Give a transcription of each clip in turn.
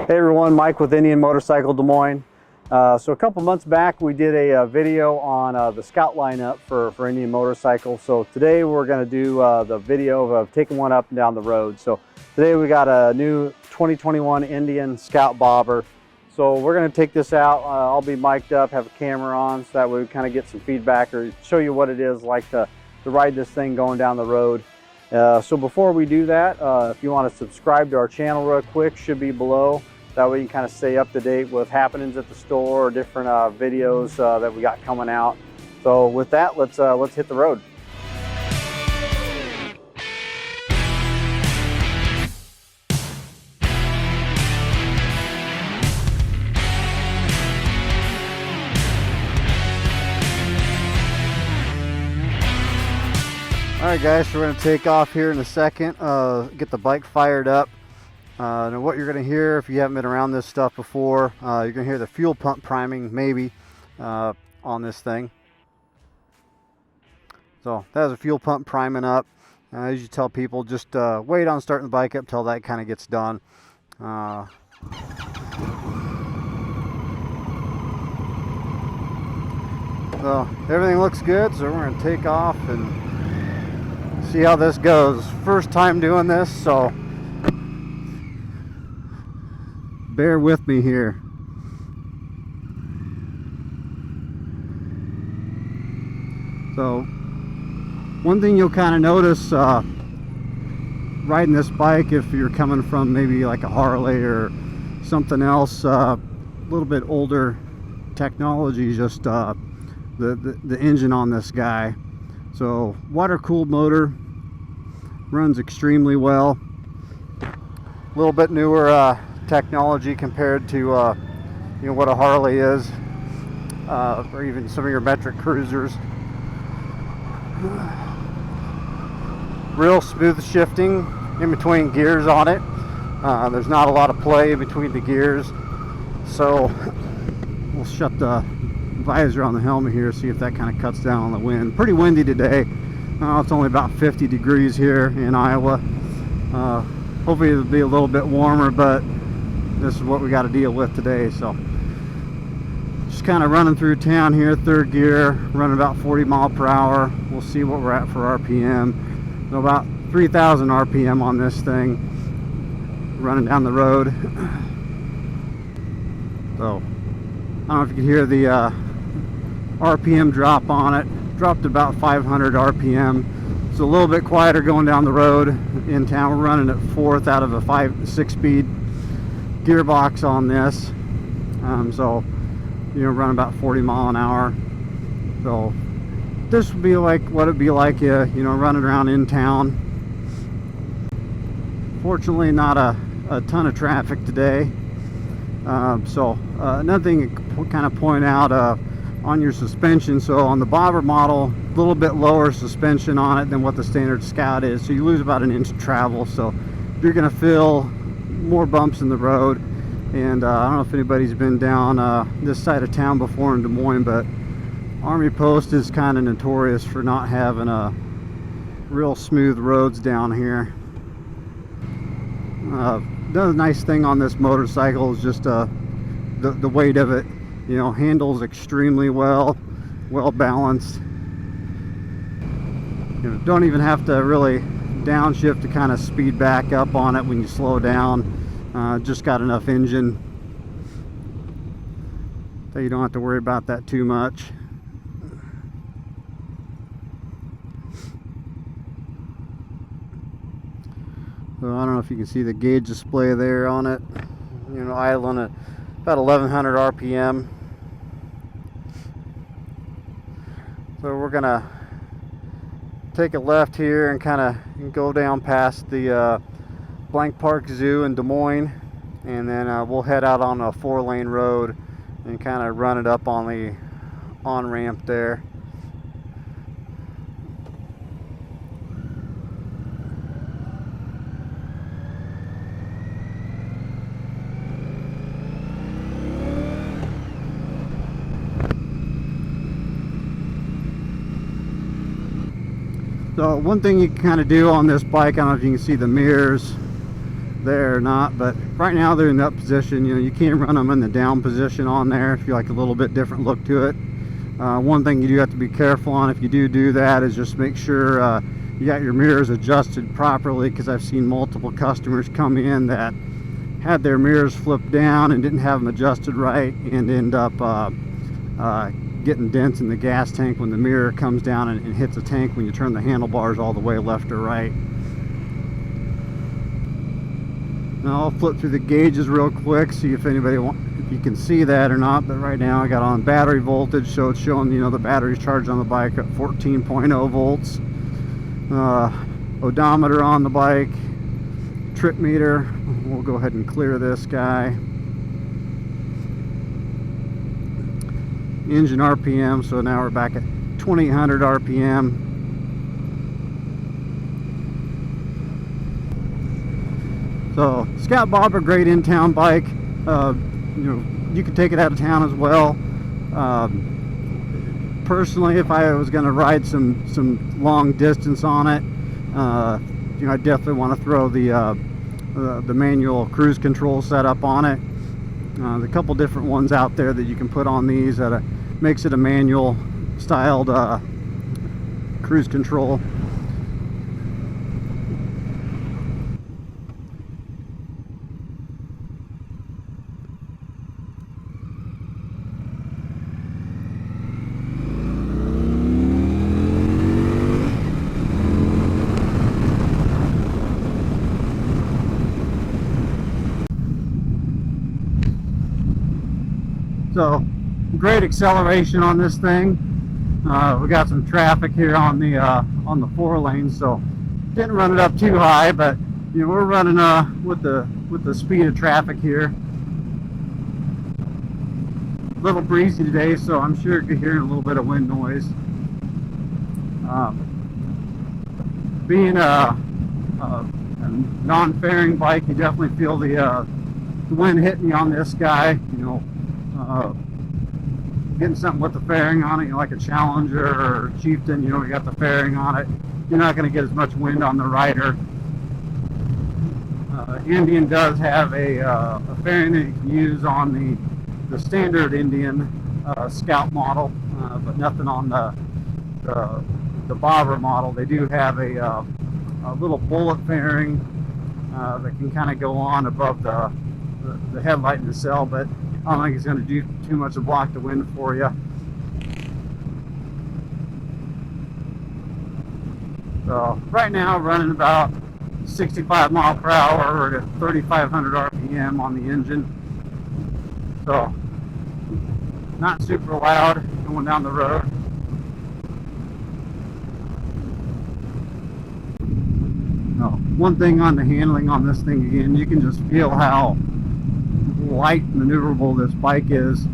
Hey everyone, Mike with Indian Motorcycle Des Moines. So a couple months back we did a video on the Scout lineup for Indian Motorcycle. So today we're going to do the video of taking one up and down the road. So today we got a new 2021 Indian Scout bobber. So we're going to take this out. I'll be mic'd up, have a camera on, so that way we kind of get some feedback or show you what it is like to ride this thing going down the road. So before we do that, if you want to subscribe to our channel real quick, should be below. That way you can kind of stay up to date with happenings at the store or different videos that we got coming out. So with that, let's hit the road. Alright guys, so we're going to take off here in a second, get the bike fired up. Now what you're going to hear, if you haven't been around this stuff before, you're going to hear the fuel pump priming maybe on this thing. So that is a fuel pump priming up. I usually tell people just wait on starting the bike up till that kind of gets done. So everything looks good, so we're going to take off and see how this goes. First time doing this, so bear with me here. So one thing you'll kind of notice riding this bike, if you're coming from maybe like a Harley or something else, a little bit older technology, is just the engine on this guy. So water cooled motor, runs extremely well. A little bit newer technology compared to you know, what a Harley is, or even some of your metric cruisers. Real smooth shifting in between gears on it. There's not a lot of play between the gears, so we'll shut the visor on the helmet here, see if that kind of cuts down on the wind. Pretty windy today. It's only about 50 degrees here in Iowa. Hopefully it'll be a little bit warmer, but this is what we got to deal with today. So just kind of running through town here, third gear, running about 40 mile per hour. We'll see what we're at for RPM. So about 3,000 RPM on this thing, running down the road. So I don't know if you can hear the RPM drop on it. Dropped about 500 RPM. It's a little bit quieter going down the road in town. We're running at fourth out of a 6 speed gearbox on this. So you know, run about 40 mile an hour. So this would be like what it'd be like, you know, running around in town. Fortunately, not a ton of traffic today. So another thing to kind of point out on your suspension. So on the bobber model, a little bit lower suspension on it than what the standard Scout is. So you lose about an inch of travel. So you're going to feel more bumps in the road. And I don't know if anybody's been down this side of town before in Des Moines, but Army Post is kind of notorious for not having real smooth roads down here. Another nice thing on this motorcycle is just the weight of it. You know, handles extremely well balanced. You know, don't even have to really downshift to kind of speed back up on it when you slow down. Just got enough engine that you don't have to worry about that too much. So I don't know if you can see the gauge display there on it. You know, idling at about 1100 RPM. So we're gonna take a left here and kind of go down past the Blank Park Zoo in Des Moines, and then we'll head out on a 4-lane road and kind of run it up on the on-ramp there. So one thing you can kind of do on this bike, I don't know if you can see the mirrors, there or not, but right now they're in the up position. You know, you can run them in the down position on there if you like a little bit different look to it. One thing you do have to be careful on if you do that is just make sure you got your mirrors adjusted properly, because I've seen multiple customers come in that had their mirrors flipped down and didn't have them adjusted right, and end up getting dents in the gas tank when the mirror comes down and hits the tank when you turn the handlebars all the way left or right. Now I'll flip through the gauges real quick, see if anybody if you can see that or not. But right now I got on battery voltage, so it's showing, you know, the battery's charged on the bike at 14.0 volts. Odometer on the bike, trip meter. We'll go ahead and clear this guy. Engine RPM, so now we're back at 2800 RPM. So Scout Bobber, great in-town bike. You know, you can take it out of town as well. Personally, if I was going to ride some long distance on it, you know, I definitely want to throw the manual cruise control setup on it. There's a couple different ones out there that you can put on these that makes it a manual styled cruise control. So great acceleration on this thing. We got some traffic here on the 4 lanes, so didn't run it up too high, but you know, we're running with the speed of traffic here. A little breezy today, so I'm sure you could hear a little bit of wind noise. Being a non-fairing bike, you definitely feel the wind hitting you on this guy. You know, getting something with the fairing on it, you know, like a Challenger or Chieftain, you know, you got the fairing on it, you're not going to get as much wind on the rider. Indian does have a fairing that you can use on the standard Indian Scout model, but nothing on the Bobber model. They do have a little bullet fairing that can kind of go on above the headlight nacelle, but I don't think it's going to do too much to block the wind for you. So right now running about 65 mile per hour or at 3,500 RPM on the engine. So not super loud going down the road. No, one thing on the handling on this thing, again, you can just feel how light maneuverable this bike is,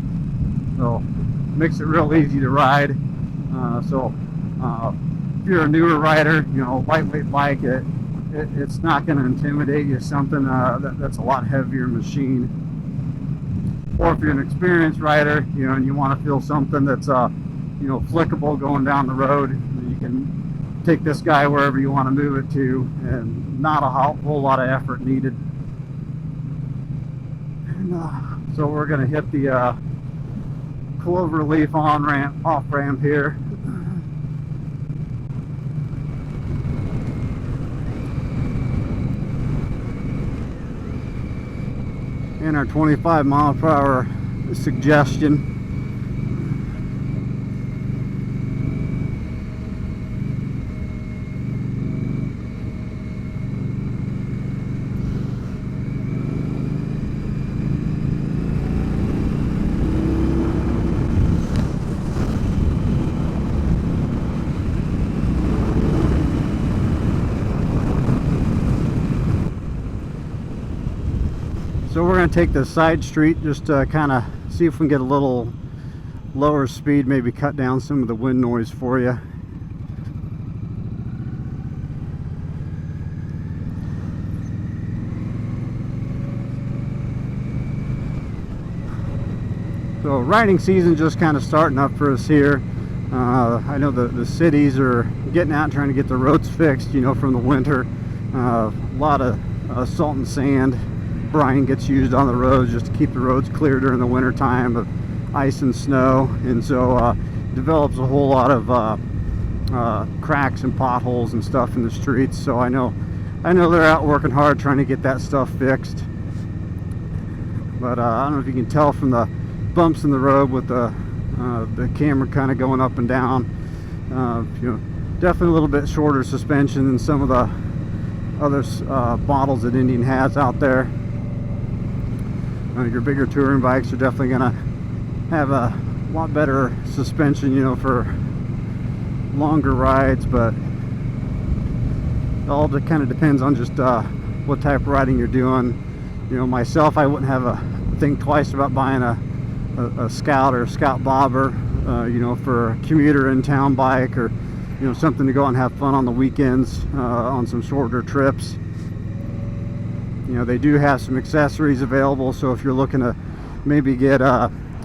so makes it real easy to ride. If you're a newer rider, you know, lightweight bike, it's not going to intimidate you. Something that's a lot heavier machine. Or if you're an experienced rider, you know, and you want to feel something that's you know, flickable going down the road, you can take this guy wherever you want to move it to, and not a whole lot of effort needed. So we're going to hit the clover leaf on ramp, off ramp here. And our 25 mile per hour suggestion. So we're going to take the side street just to kind of see if we can get a little lower speed, maybe cut down some of the wind noise for you. So riding season just kind of starting up for us here. I know the cities are getting out and trying to get the roads fixed, you know, from the winter. A lot of salt and sand brine gets used on the roads just to keep the roads clear during the winter time of ice and snow, and so develops a whole lot of cracks and potholes and stuff in the streets. So I know they're out working hard trying to get that stuff fixed. But I don't know if you can tell from the bumps in the road with the camera kind of going up and down. You know, definitely a little bit shorter suspension than some of the other models that Indian has out there. Your bigger touring bikes are definitely gonna have a lot better suspension, you know, for longer rides, but it all kind of depends on just what type of riding you're doing. You know, myself, I wouldn't have a think twice about buying a Scout or a Scout Bobber, you know, for a commuter in town bike, or you know, something to go and have fun on the weekends on some shorter trips. You know, they do have some accessories available, so if you're looking to maybe get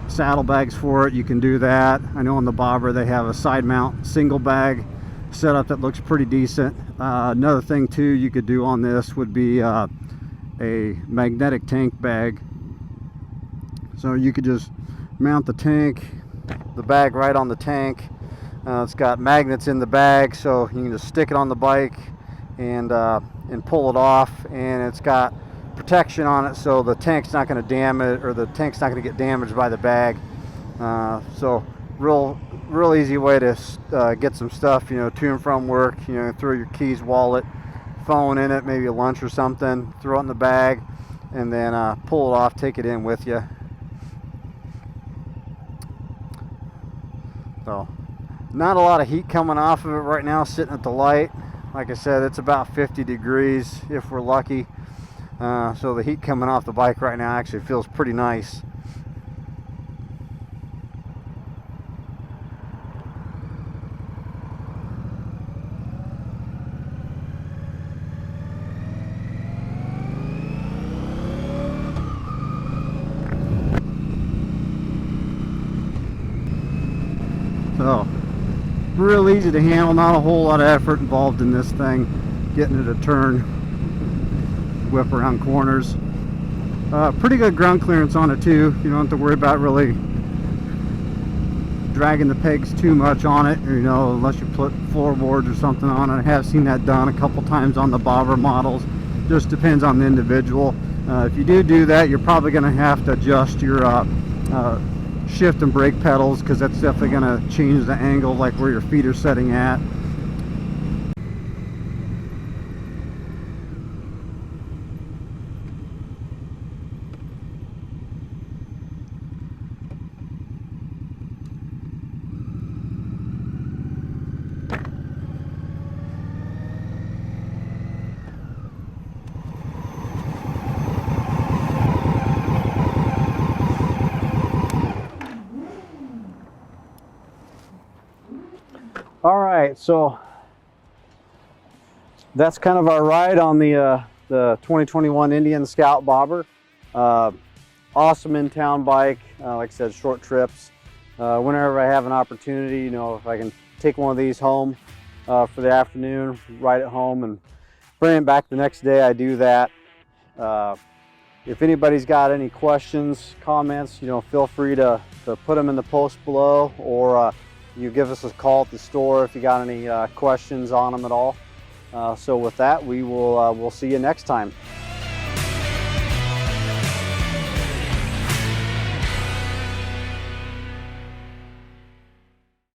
saddlebags for it, you can do that. I know on the Bobber they have a side mount single bag setup that looks pretty decent. Another thing too you could do on this would be a magnetic tank bag. So you could just mount the bag right on the tank. It's got magnets in the bag, so you can just stick it on the bike and pull it off, and it's got protection on it, so the tank's not going to damage, or the tank's not going to get damaged by the bag. So real easy way to get some stuff, you know, to and from work. You know, throw your keys, wallet, phone in it, maybe a lunch or something, throw it in the bag, and then pull it off, take it in with you. So not a lot of heat coming off of it right now, sitting at the light. Like I said, it's about 50 degrees if we're lucky. So the heat coming off the bike right now actually feels pretty nice. So real easy to handle, not a whole lot of effort involved in this thing, getting it to turn, whip around corners. Pretty good ground clearance on it too. You don't have to worry about really dragging the pegs too much on it, you know, unless you put floorboards or something on it. I have seen that done a couple times on the Bobber models. Just depends on the individual. If you do that, you're probably going to have to adjust your shift and brake pedals, because that's definitely going to change the angle, like where your feet are setting at. All right, so that's kind of our ride on the 2021 Indian Scout Bobber. Awesome in-town bike. Like I said, short trips. Whenever I have an opportunity, you know, if I can take one of these home for the afternoon, ride it home and bring it back the next day, I do that. If anybody's got any questions, comments, you know, feel free to put them in the post below, or you give us a call at the store if you got any questions on them at all. So with that, we'll see you next time.